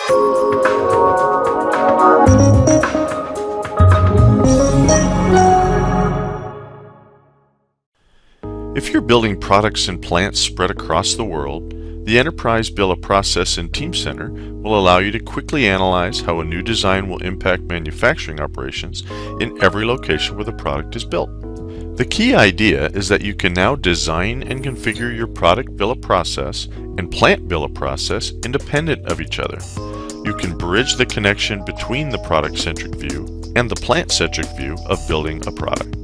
If you're building products and plants spread across the world, the Enterprise Bill of Process in Teamcenter will allow you to quickly analyze how a new design will impact manufacturing operations in every location where the product is built. The key idea is that you can now design and configure your product bill of process and plant bill of process independent of each other. You can bridge the connection between the product-centric view and the plant-centric view of building a product.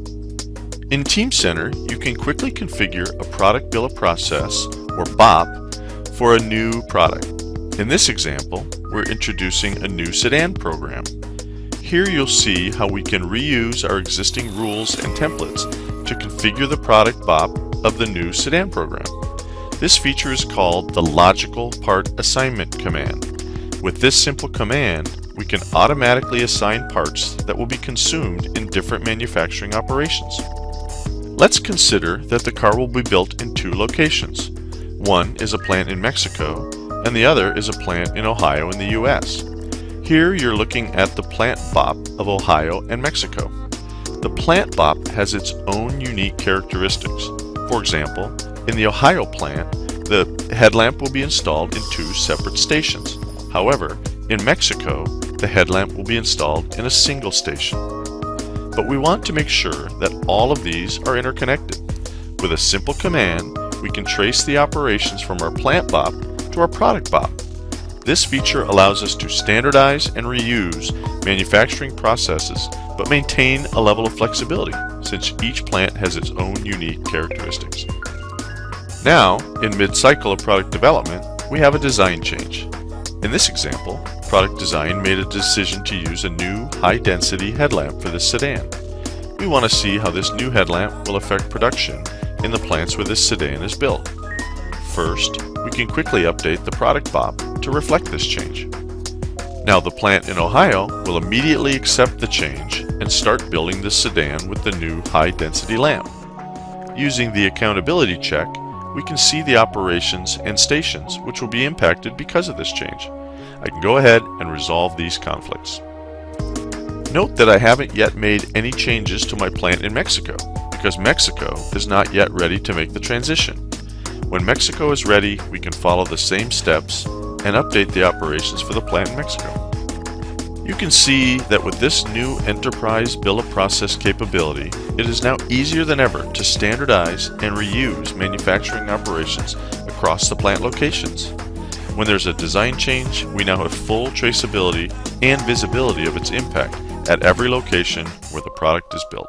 In Teamcenter, you can quickly configure a product bill of process, or BOP, for a new product. In this example, we're introducing a new sedan program. Here you'll see how we can reuse our existing rules and templates to configure the product BOP of the new sedan program. This feature is called the Logical Part Assignment command. With this simple command, we can automatically assign parts that will be consumed in different manufacturing operations. Let's consider that the car will be built in two locations. One is a plant in Mexico, and the other is a plant in Ohio in the US. Here you're looking at the plant BOP of Ohio and Mexico. The plant BOP has its own unique characteristics. For example, in the Ohio plant, the headlamp will be installed in two separate stations. However, in Mexico, the headlamp will be installed in a single station. But we want to make sure that all of these are interconnected. With a simple command, we can trace the operations from our plant BOP to our product BOP. This feature allows us to standardize and reuse manufacturing processes, but maintain a level of flexibility, since each plant has its own unique characteristics. Now, in mid-cycle of product development, we have a design change. In this example, product design made a decision to use a new high-density headlamp for this sedan. We want to see how this new headlamp will affect production in the plants where this sedan is built. First, we can quickly update the product BOP to reflect this change. Now the plant in Ohio will immediately accept the change and start building the sedan with the new high-density lamp. Using the accountability check, we can see the operations and stations which will be impacted because of this change. I can go ahead and resolve these conflicts. Note that I haven't yet made any changes to my plant in Mexico because Mexico is not yet ready to make the transition. When Mexico is ready, we can follow the same steps and update the operations for the plant in Mexico. You can see that with this new Enterprise Bill of Process capability, it is now easier than ever to standardize and reuse manufacturing operations across the plant locations. When there's a design change, we now have full traceability and visibility of its impact at every location where the product is built.